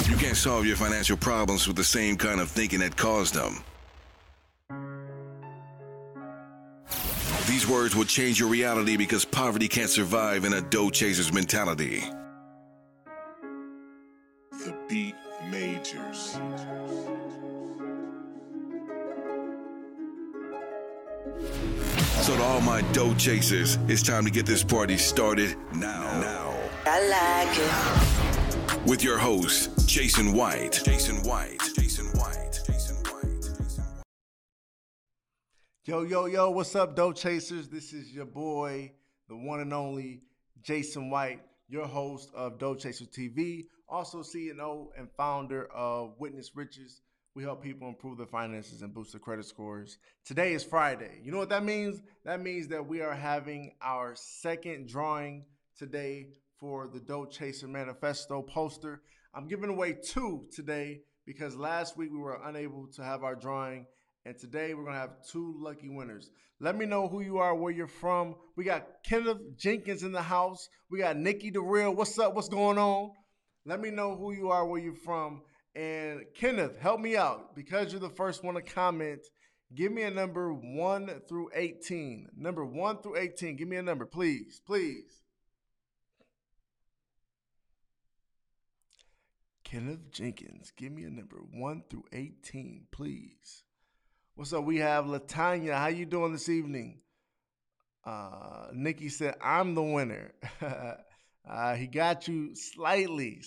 You can't solve your financial problems with the same kind of thinking that caused them. These words will change your reality because poverty can't survive in a dough chaser's mentality. The Beat Majors. So to all my dough chasers, it's time to get this party started now. I like it. With your host, Jason White. Yo, what's up, dough chasers? This is your boy, the one and only Jason White, your host of Dough Chaser TV, also CEO and founder of Witness Riches. We help people improve their finances and boost their credit scores. Today is Friday. You know what that means? That means that we are having our second drawing today for the Dough Chaser Manifesto poster. I'm giving away 2 today because last week we were unable to have our drawing, and today we're going to have 2 lucky winners. Let me know who you are, where you're from. We got Kenneth Jenkins in the house. We got Nikki the Real. What's up? What's going on? Let me know who you are, where you're from. And Kenneth, help me out. Because you're the first one to comment, give me a number 1 through 18. Number 1 through 18. Give me a number, please. Kenneth Jenkins, give me a number 1 through 18, please. What's up? We have Latanya. How you doing this evening? Nikki said, I'm the winner. He got you slightly.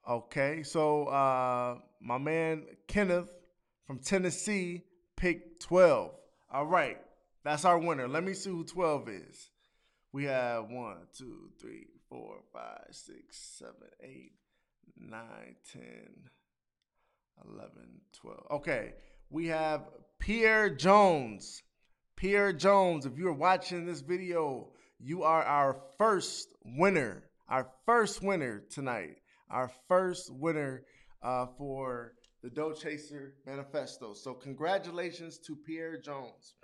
Okay, so my man Kenneth from Tennessee picked 12. All right, that's our winner. Let me see who 12 is. We have 1, 2, 3, 4, 5, 6, 7, 8, 9, 10, 11, 12. Okay, we have Pierre Jones. Pierre Jones, if you're watching this video, you are our first winner. Our first winner tonight. Our first winner for the Dough Chaser Manifesto. So congratulations to Pierre Jones.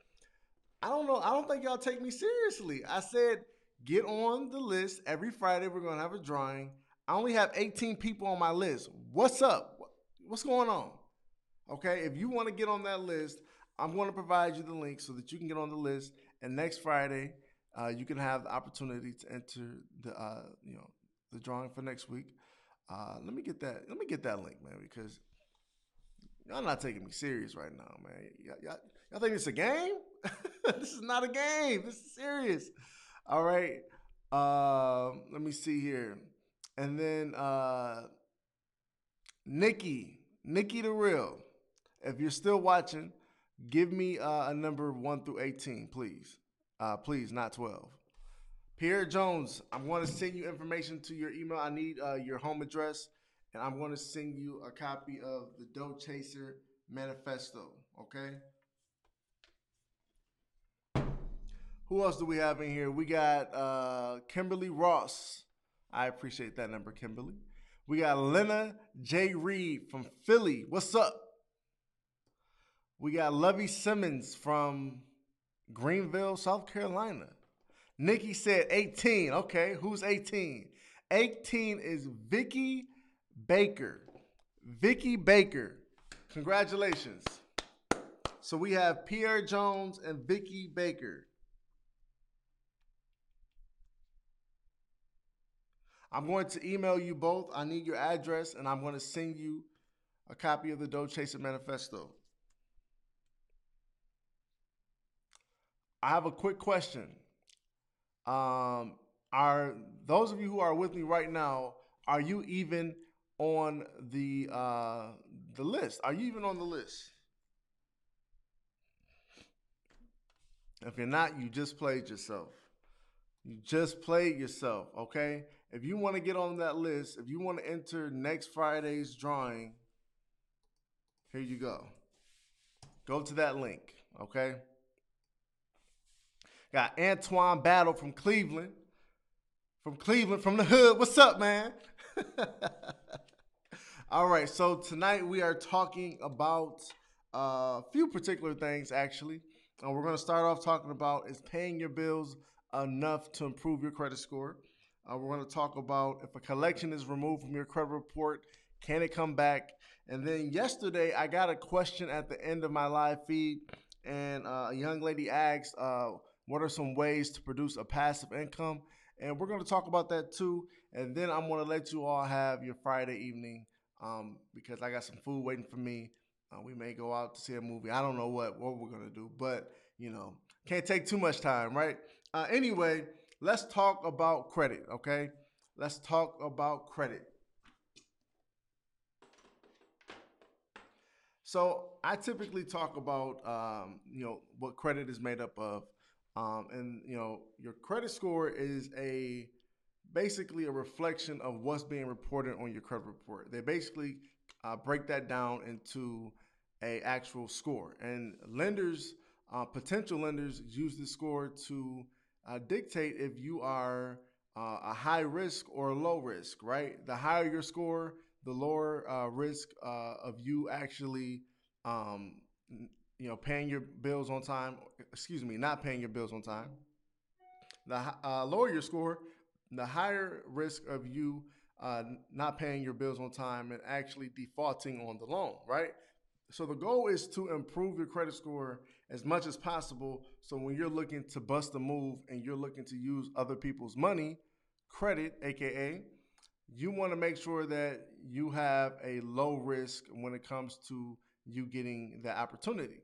I don't think y'all take me seriously. I said get on the list. Every Friday we're going to have a drawing. I only have 18 people on my list. What's up? What's going on? Okay, if you want to get on that list, I'm going to provide you the link so that you can get on the list. And next Friday, you can have the opportunity to enter the drawing for next week. Let me get that link, man, because y'all not taking me serious right now, man. Y'all think it's a game? This is not a game. This is serious. All right. Let me see here. And then Nikki the Real. If you're still watching, give me a number 1 through 18, please. Please, not 12. Pierre Jones, I'm going to send you information to your email. I need your home address, and I'm going to send you a copy of the Dough Chaser Manifesto, okay? Who else do we have in here? We got Kimberly Ross. I appreciate that number, Kimberly. We got Lena J. Reed from Philly. What's up? We got Lovey Simmons from Greenville, South Carolina. Nikki said 18. Okay, who's 18? 18 is Vicky Baker. Vicky Baker. Congratulations. So we have Pierre Jones and Vicky Baker. I'm going to email you both. I need your address, and I'm going to send you a copy of the Dough Chaser Manifesto. I have a quick question. Are those of you who are with me right now, are you even on the list? Are you even on the list? If you're not, you just played yourself. You just played yourself, okay? If you want to get on that list, if you want to enter next Friday's drawing, here you go. Go to that link, okay? Got Antoine Battle from Cleveland. From the hood. What's up, man? All right, so tonight we are talking about a few particular things, actually. And we're going to start off talking about, is paying your bills enough to improve your credit score? We're going to talk about if a collection is removed from your credit report, can it come back? And then yesterday, I got a question at the end of my live feed, and a young lady asked, what are some ways to produce a passive income? And we're going to talk about that too. And then I'm going to let you all have your Friday evening because I got some food waiting for me. We may go out to see a movie. I don't know what we're going to do, but can't take too much time, right? Anyway, let's talk about credit, okay? Let's talk about credit. So I typically talk about what credit is made up of, and your credit score is basically a reflection of what's being reported on your credit report. They basically break that down into a actual score, and lenders, potential lenders, use this score to dictate if you are a high risk or a low risk. Right, the higher your score, the lower risk of you actually, um, paying your bills on time. Excuse me, not paying your bills on time. The lower your score, the higher risk of you not paying your bills on time and actually defaulting on the loan, right? So the goal is to improve your credit score as much as possible. So when you're looking to bust a move and you're looking to use other people's money, credit, aka, you want to make sure that you have a low risk when it comes to you getting the opportunity.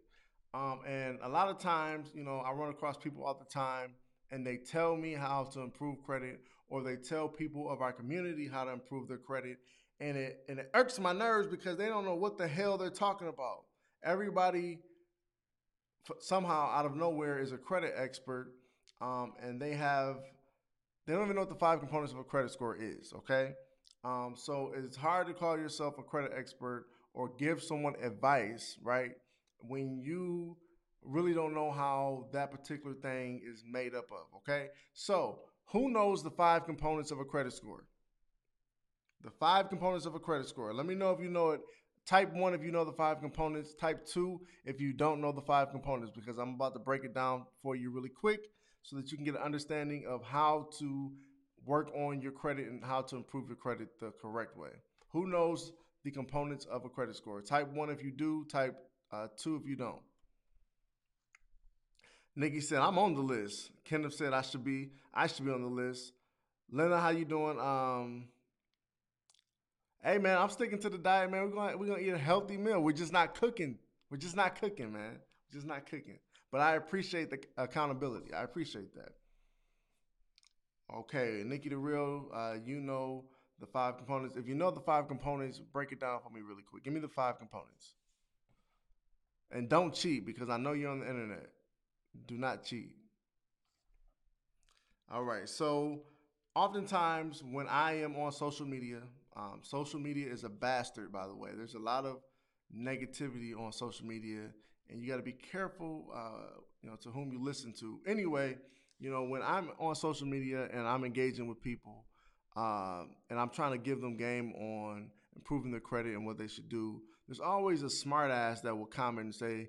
And a lot of times, I run across people all the time and they tell me how to improve credit, or they tell people of our community how to improve their credit. And it irks my nerves because they don't know what the hell they're talking about. Everybody somehow out of nowhere is a credit expert, and they don't even know what the 5 components of a credit score is. Okay, so it's hard to call yourself a credit expert or give someone advice, right, when you really don't know how that particular thing is made up of. Okay, so who knows the 5 components of a credit score? The 5 components of a credit score. Let me know if you know it. Type 1 if you know the 5 components. Type 2 if you don't know the 5 components, because I'm about to break it down for you really quick so that you can get an understanding of how to work on your credit and how to improve your credit the correct way. Who knows the components of a credit score? Type 1 if you do. Type 2 if you don't. Nikki said, I'm on the list. Kenneth said I should be on the list. Lena, how you doing? Hey man, I'm sticking to the diet, man. We're gonna eat a healthy meal. We're just not cooking. We're just not cooking, man. We're just not cooking. But I appreciate the accountability. I appreciate that. Okay, Nikki the Real, you know the 5 components. If you know the 5 components, break it down for me really quick. Give me the 5 components. And don't cheat, because I know you're on the internet. Do not cheat. All right. So, oftentimes when I am on social media is a bastard, by the way. There's a lot of negativity on social media, and you got to be careful, to whom you listen to. Anyway, when I'm on social media and I'm engaging with people, and I'm trying to give them game on improving their credit and what they should do, there's always a smart ass that will comment and say,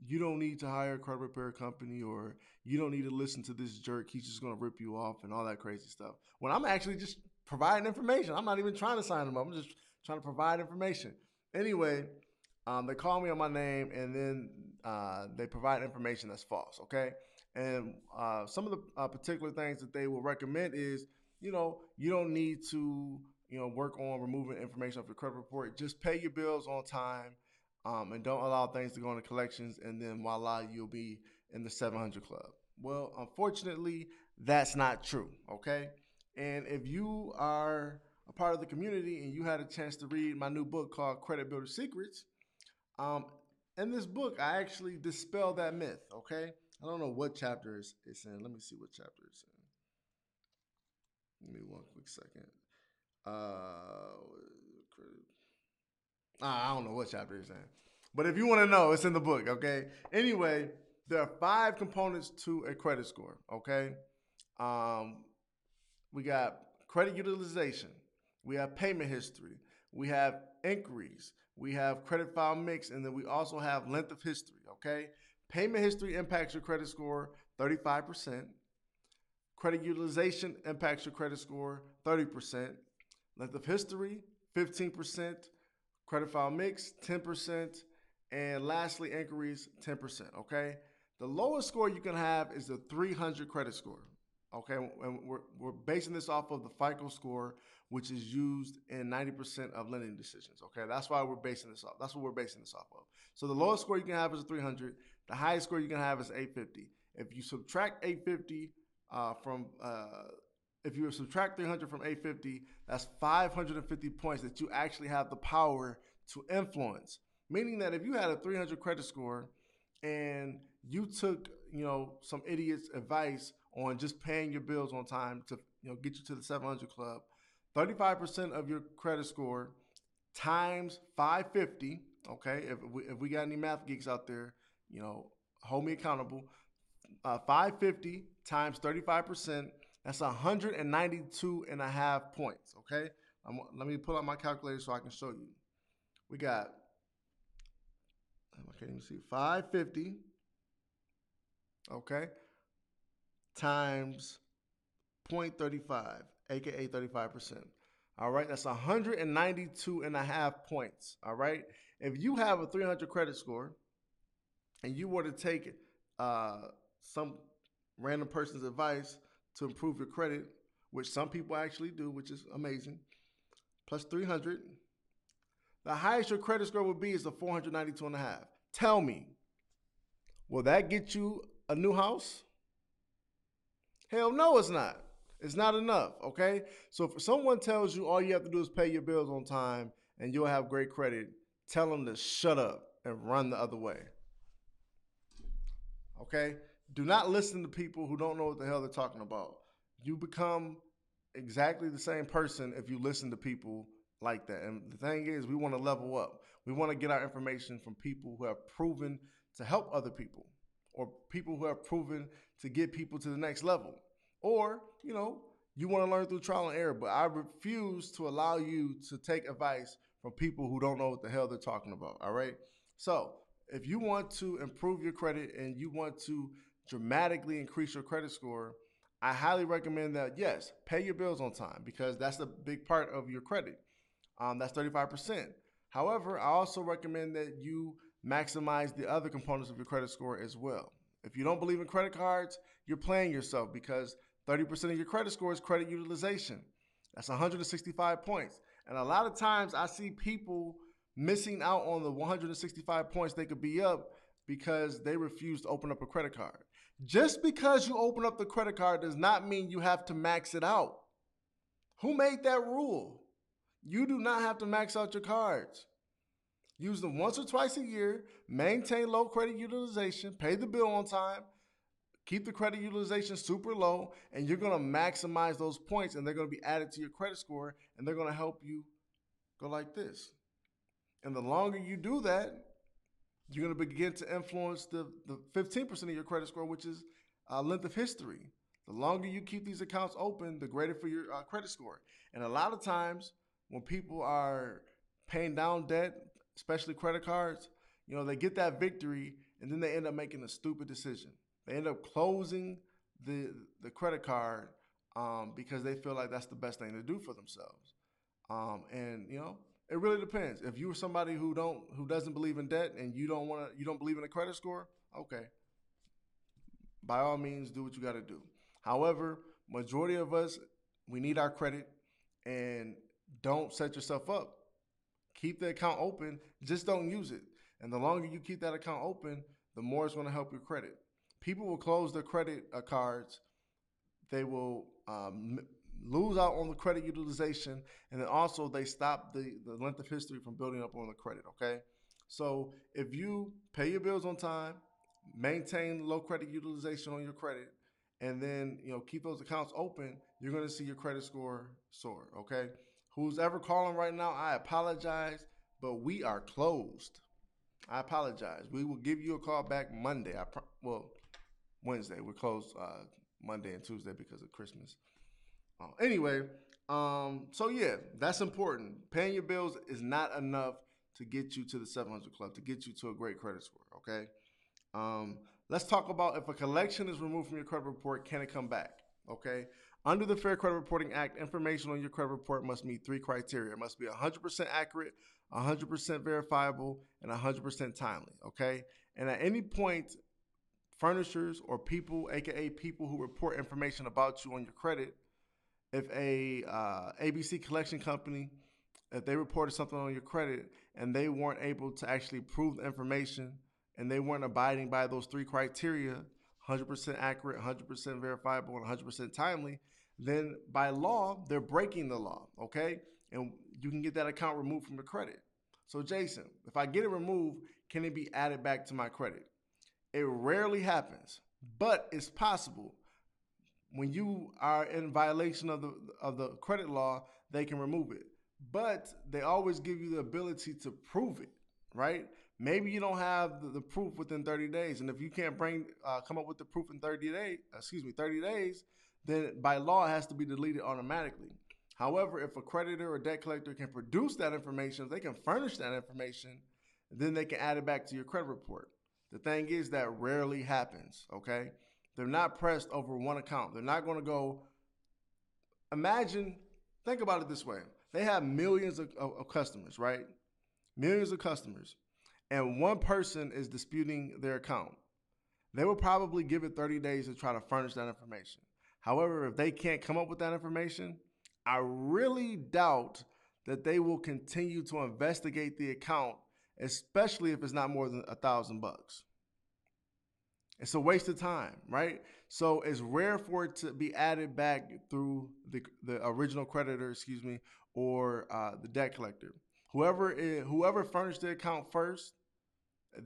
you don't need to hire a credit repair company, or you don't need to listen to this jerk. He's just going to rip you off and all that crazy stuff. When I'm actually just providing information. I'm not even trying to sign them up. I'm just trying to provide information. Anyway, they call me on my name, and then they provide information that's false, okay? And some of the particular things that they will recommend is, you don't need to, work on removing information off your credit report. Just pay your bills on time, and don't allow things to go into collections, and then voila, you'll be in the 700 club. Well, unfortunately, that's not true, okay? And if you are a part of the community and you had a chance to read my new book called Credit Builder Secrets, in this book, I actually dispel that myth, okay? I don't know what chapter it's in. Let me see what chapter it's in. Give me one quick second. I don't know what chapter it's in. But if you want to know, it's in the book, okay? Anyway, there are 5 components to a credit score, okay? We got credit utilization. We have payment history. We have inquiries. We have credit file mix. And then we also have length of history, okay? Payment history impacts your credit score 35%. Credit utilization impacts your credit score 30%. Length of history 15%. Credit file mix 10%. And lastly, inquiries 10%. Okay. The lowest score you can have is the 300 credit score. Okay, and we're basing this off of the FICO score, which is used in 90% of lending decisions. Okay, that's why we're basing this off. That's what we're basing this off of. So the lowest score you can have is a 300. The highest score you can have is 850. If you subtract 850 if you subtract 300 from 850, that's 550 points that you actually have the power to influence. Meaning that if you had a 300 credit score and you took, some idiot's advice on just paying your bills on time to, get you to the 700 club, 35% of your credit score times 550. Okay, if we got any math geeks out there, hold me accountable. 550 times 35%, that's 192 and a half points. Okay, let me pull out my calculator so I can show you. We got, I can't even see, 550. Okay, times 0.35, aka 35%. All right, that's 192 and a half points. All right, if you have a 300 credit score and you were to take some random person's advice to improve your credit, which some people actually do, which is amazing, plus 300, the highest your credit score would be is the 492 and a half. Tell me, will that get you a new house? Hell no, it's not. It's not enough, okay? So if someone tells you all you have to do is pay your bills on time and you'll have great credit, tell them to shut up and run the other way. Okay? Do not listen to people who don't know what the hell they're talking about. You become exactly the same person if you listen to people like that. And the thing is, we want to level up. We want to get our information from people who have proven to help other people, or people who have proven to get people to the next level. Or, you want to learn through trial and error, but I refuse to allow you to take advice from people who don't know what the hell they're talking about, all right? So if you want to improve your credit and you want to dramatically increase your credit score, I highly recommend that, yes, pay your bills on time, because that's a big part of your credit. That's 35%. However, I also recommend that you maximize the other components of your credit score as well. If you don't believe in credit cards, you're playing yourself, because 30% of your credit score is credit utilization. That's 165 points. And a lot of times I see people missing out on the 165 points they could be up because they refuse to open up a credit card. Just because you open up the credit card does not mean you have to max it out. Who made that rule? You do not have to max out your cards. Use them once or twice a year, maintain low credit utilization, pay the bill on time, keep the credit utilization super low, and you're going to maximize those points, and they're going to be added to your credit score, and they're going to help you go like this. And the longer you do that, you're going to begin to influence the 15% of your credit score, which is length of history. The longer you keep these accounts open, the greater for your credit score. And a lot of times when people are paying down debt, especially credit cards, they get that victory and then they end up making a stupid decision. They end up closing the credit card because they feel like that's the best thing to do for themselves. And it really depends. If you were somebody who doesn't believe in debt and you don't believe in a credit score, okay, by all means, do what you got to do. However, majority of us, we need our credit, and don't set yourself up. Keep the account open, just don't use it. And the longer you keep that account open, the more it's going to help your credit. People will close their credit cards. They will lose out on the credit utilization, and then also they stop the length of history from building up on the credit, okay? So if you pay your bills on time, maintain low credit utilization on your credit, and then keep those accounts open, you're going to see your credit score soar, okay? Who's ever calling right now, I apologize, but we are closed. I apologize. We will give you a call back Monday. Wednesday. We're closed Monday and Tuesday because of Christmas. Anyway, so yeah, that's important. Paying your bills is not enough to get you to the 700 club, to get you to a great credit score, okay? Let's talk about, if a collection is removed from your credit report, can it come back? Okay. Under the Fair Credit Reporting Act, information on your credit report must meet three criteria. It must be 100% accurate, 100% verifiable, and 100% timely. Okay. And at any point, furnishers or people, aka people who report information about you on your credit, if a ABC collection company, if they reported something on your credit and they weren't able to actually prove the information and they weren't abiding by those three criteria, 100% accurate, 100% verifiable, and 100% timely, then by law, they're breaking the law, okay? And you can get that account removed from the credit. So Jason, if I get it removed, can it be added back to my credit? It rarely happens, but it's possible. When you are in violation of the credit law, they can remove it. But they always give you the ability to prove it, right? Maybe you don't have the proof within 30 days, and if you can't come up with the proof in 30 days, then by law it has to be deleted automatically. However, if a creditor or debt collector can produce that information, if they can furnish that information, then they can add it back to your credit report. The thing is that rarely happens, okay? They're not pressed over one account. They're not going to go. Think about it this way. They have millions of customers, right? Millions of customers. And one person is disputing their account. They will probably give it 30 days to try to furnish that information. However, if they can't come up with that information, I really doubt that they will continue to investigate the account, especially if it's not more than $1,000. It's a waste of time, right? So it's rare for it to be added back through the original creditor, or the debt collector. Whoever furnished the account first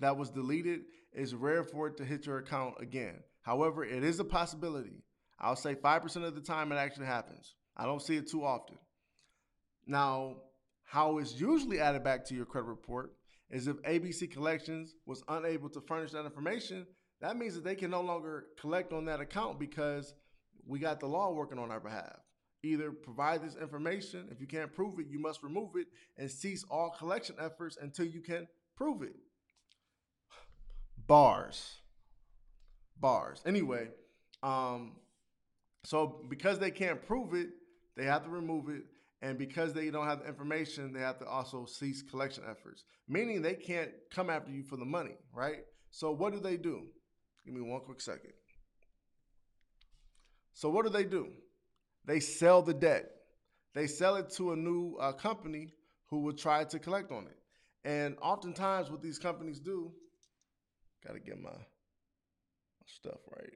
that was deleted, is rare for it to hit your account again. However, it is a possibility. I'll say 5% of the time it actually happens. I don't see it too often. Now, how it's usually added back to your credit report is if ABC Collections was unable to furnish that information. That means that they can no longer collect on that account because we got the law working on our behalf. Either provide this information. If you can't prove it, you must remove it and cease all collection efforts until you can prove it. Bars. Anyway, so because they can't prove it, they have to remove it. And because they don't have the information, they have to also cease collection efforts, meaning they can't come after you for the money, right? So what do? Give me one quick second. So what do? They sell the debt. They sell it to a new company who will try to collect on it. And oftentimes what these companies do, got to get my stuff right.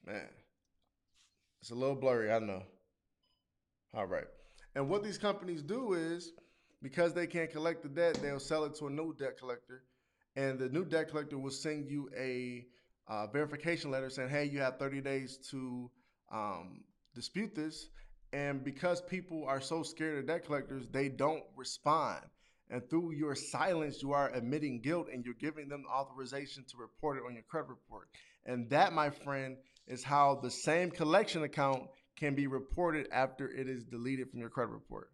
Man, it's a little blurry, I know. All right. And what these companies do is, because they can't collect the debt, they'll sell it to a new debt collector. And the new debt collector will send you a verification letter saying, hey, you have 30 days to dispute this. And because people are so scared of debt collectors, they don't respond. And through your silence, you are admitting guilt and you're giving them authorization to report it on your credit report. And that, my friend, is how the same collection account can be reported after it is deleted from your credit report.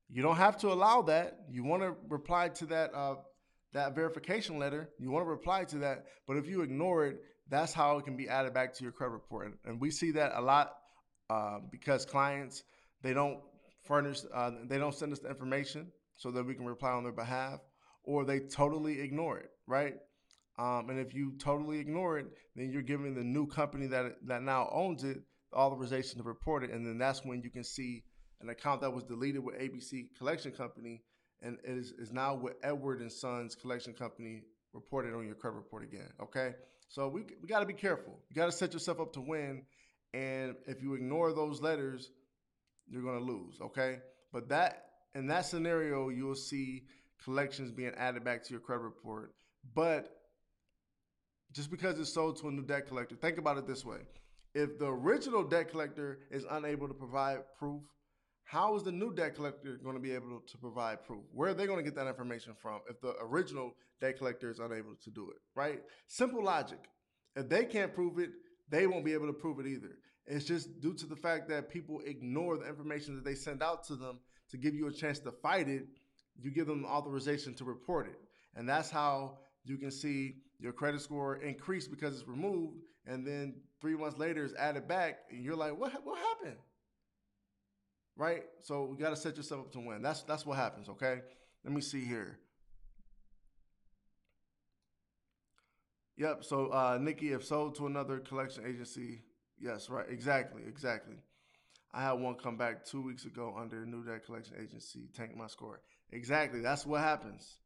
You don't have to allow that. You want to reply to that verification letter. You want to reply to that. But if you ignore it, that's how it can be added back to your credit report. And we see that a lot because clients, they don't they don't send us the information so that we can reply on their behalf, or they totally ignore it, right? And if you totally ignore it, then you're giving the new company that now owns it the authorization to report it. And then that's when you can see an account that was deleted with ABC Collection Company and is now with Edward and Sons Collection Company reported on your credit report again, okay? So we got to be careful. You got to set yourself up to win. And if you ignore those letters, you're going to lose, okay? But in that scenario, you'll see collections being added back to your credit report. But just because it's sold to a new debt collector, think about it this way. If the original debt collector is unable to provide proof, how is the new debt collector going to be able to provide proof? Where are they going to get that information from if the original debt collector is unable to do it, right? Simple logic. If they can't prove it, they won't be able to prove it either. It's just due to the fact that people ignore the information that they send out to them to give you a chance to fight it. You give them authorization to report it. And that's how you can see your credit score increase because it's removed, and then 3 months later it's added back, and you're like, what happened? Right? So you got to set yourself up to win. That's what happens. Okay. Let me see here. Yep. So Nikki, if sold to another collection agency, yes, right, exactly. I had one come back 2 weeks ago under a new debt collection agency, tanked my score. Exactly. That's what happens.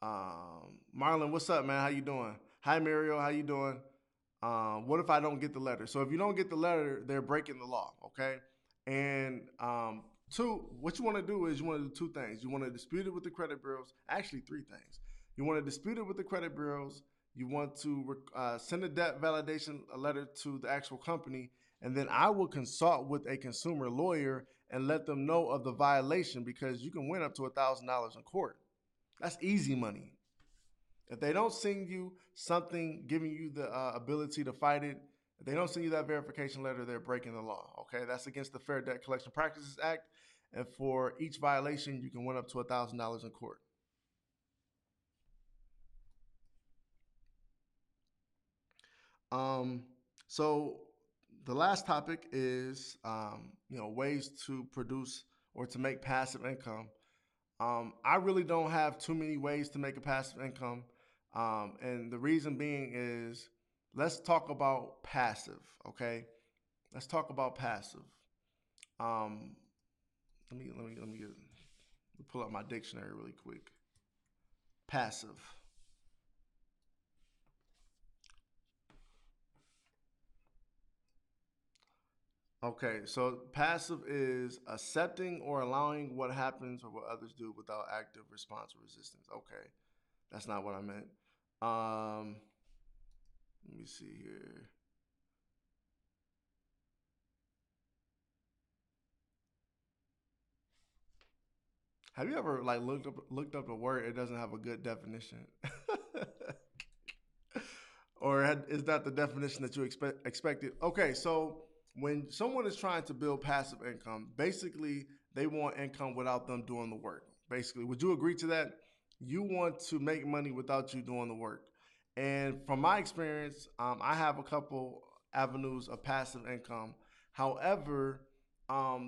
Marlon, what's up, man? How you doing? Hi, Muriel. How you doing? What if I don't get the letter? So if you don't get the letter, they're breaking the law, okay? And two, what you want to do is you want to do two things. You want to dispute it with the credit bureaus. Actually, three things. You want to dispute it with the credit bureaus. You want to send a debt validation letter to the actual company, and then I will consult with a consumer lawyer and let them know of the violation, because you can win up to $1,000 in court. That's easy money. If they don't send you something giving you the ability to fight it, if they don't send you that verification letter, they're breaking the law. Okay, that's against the Fair Debt Collection Practices Act, and for each violation, you can win up to $1,000 in court. So the last topic is ways to produce or to make passive income. I really don't have too many ways to make a passive income. And the reason being is, let's talk about passive, okay? Let's talk about passive. Um, let me pull up my dictionary really quick. Passive. Okay, so passive is accepting or allowing what happens or what others do without active response or resistance. Okay, that's not what I meant. Let me see here. Have you ever like looked up a word, it doesn't have a good definition? Or is that the definition that you expected? Okay, so when someone is trying to build passive income, basically they want income without them doing the work. Basically, would you agree to that? You want to make money without you doing the work. And from my experience, I have a couple avenues of passive income. However,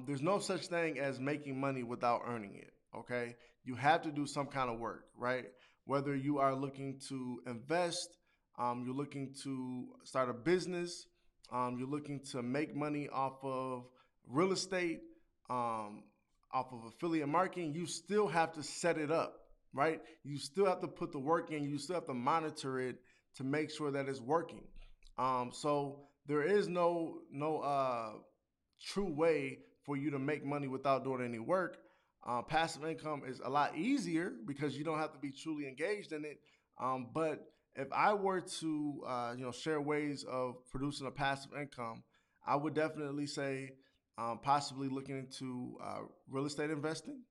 there's no such thing as making money without earning it. Okay, you have to do some kind of work, right? Whether you are looking to invest, you're looking to start a business, you're looking to make money off of real estate, off of affiliate marketing, you still have to set it up, right? You still have to put the work in, you still have to monitor it to make sure that it's working. So there is no true way for you to make money without doing any work. Passive income is a lot easier because you don't have to be truly engaged in it. But if I were to share ways of producing a passive income, I would definitely say possibly looking into real estate investing,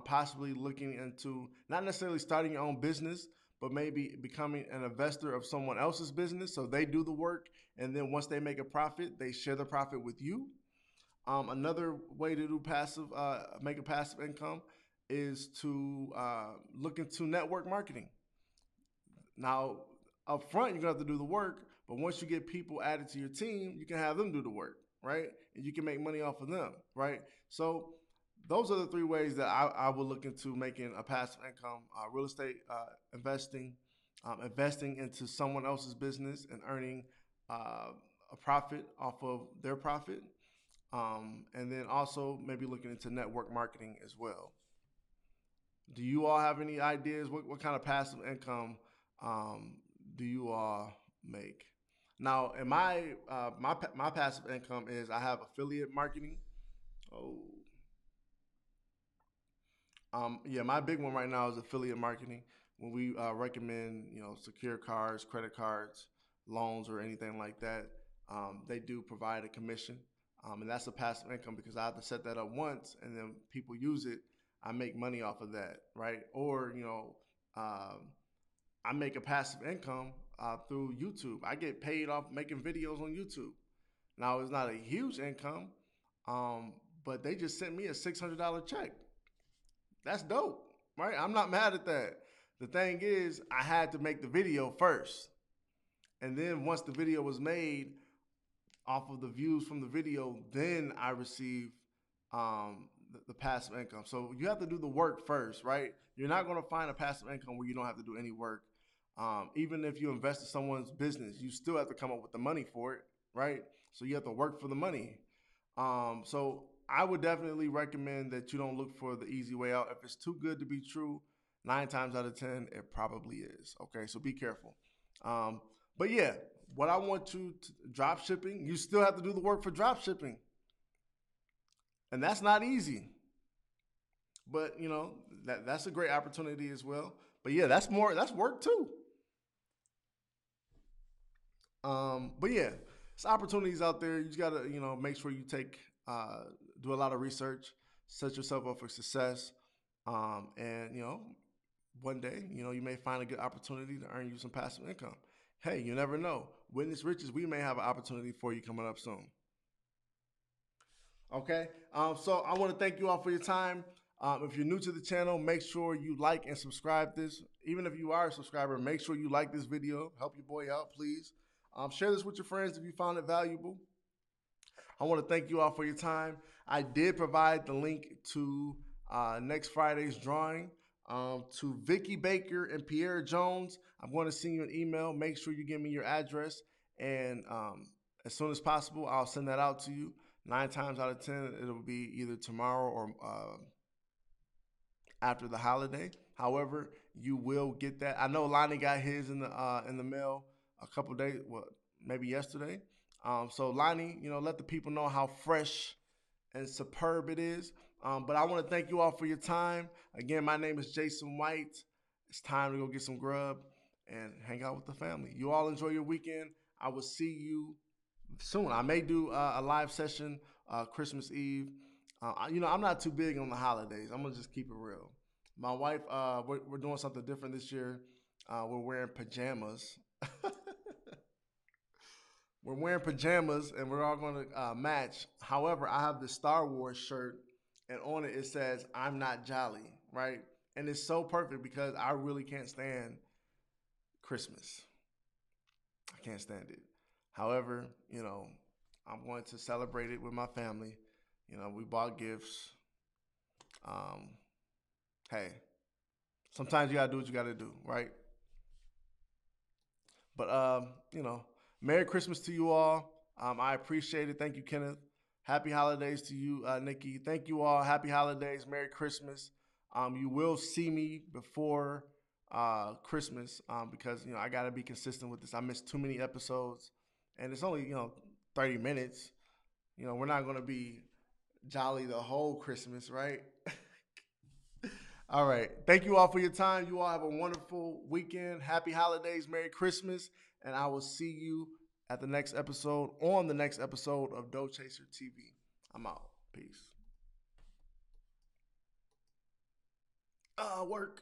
possibly looking into not necessarily starting your own business, but maybe becoming an investor of someone else's business. So they do the work, and then once they make a profit, they share the profit with you. Another way to do make a passive income is to look into network marketing. Now, up front, you're gonna have to do the work, but once you get people added to your team, you can have them do the work, right? And you can make money off of them, right? So those are the three ways that I would look into making a passive income: real estate investing, investing into someone else's business and earning a profit off of their profit, and then also maybe looking into network marketing as well. Do you all have any ideas? What kind of passive income do you all make? Now, in my passive income is I have affiliate marketing. Oh, yeah, my big one right now is affiliate marketing. When we recommend, secure cards, credit cards, loans, or anything like that, they do provide a commission, and that's a passive income because I have to set that up once, and then people use it. I make money off of that, right? Or I make a passive income through YouTube. I get paid off making videos on YouTube. Now it's not a huge income, um, but they just sent me a $600 check. That's dope, right? I'm not mad at that. The thing is, I had to make the video first. And then once the video was made, off of the views from the video, then I receive the passive income. So you have to do the work first, right? You're not going to find a passive income where you don't have to do any work. Even if you invest in someone's business, you still have to come up with the money for it, right? So you have to work for the money. So I would definitely recommend that you don't look for the easy way out. If it's too good to be true, 9 times out of 10, it probably is. Okay, so be careful. But yeah, what I want you to drop shipping, you still have to do the work for drop shipping. And that's not easy. But you know, that's a great opportunity as well. But yeah, that's work too. But yeah, it's opportunities out there. You just gotta, you know, make sure you do a lot of research, set yourself up for success. And you know, one day, you know, you may find a good opportunity to earn you some passive income. Hey, you never know. Witness riches, we may have an opportunity for you coming up soon. Okay, so I want to thank you all for your time. If you're new to the channel, make sure you like and subscribe this. Even if you are a subscriber, make sure you like this video. Help your boy out, please. Share this with your friends if you found it valuable. I want to thank you all for your time. I did provide the link to next Friday's drawing. To Vicky Baker and Pierre Jones, I'm going to send you an email. Make sure you give me your address, and as soon as possible, I'll send that out to you. 9 times out of 10, it'll be either tomorrow or after the holiday. However, you will get that. I know Lonnie got his in the mail a couple days, well, maybe yesterday. So Lonnie, you know, let the people know how fresh and superb it is. But I want to thank you all for your time. Again, my name is Jason White. It's time to go get some grub and hang out with the family. You all enjoy your weekend. I will see you soon. I may do a live session Christmas Eve. You know, I'm not too big on the holidays. I'm gonna just keep it real. My wife, we're doing something different this year. We're wearing pajamas. We're wearing pajamas, and we're all going to match. However, I have the Star Wars shirt, and on it says, "I'm not jolly," right? And it's so perfect because I really can't stand Christmas. I can't stand it. However, you know, I'm going to celebrate it with my family. You know, we bought gifts. Hey, sometimes you got to do what you got to do, right? But, you know, Merry Christmas to you all. I appreciate it. Thank you, Kenneth. Happy holidays to you, Nikki. Thank you all. Happy holidays. Merry Christmas. You will see me before Christmas because, you know, I got to be consistent with this. I missed too many episodes, and it's only, you know, 30 minutes. You know, we're not going to be jolly the whole Christmas, right? All right. Thank you all for your time. You all have a wonderful weekend. Happy holidays. Merry Christmas. And I will see you at the next episode, on the next episode of Dough Chaser TV. I'm out. Peace. Work.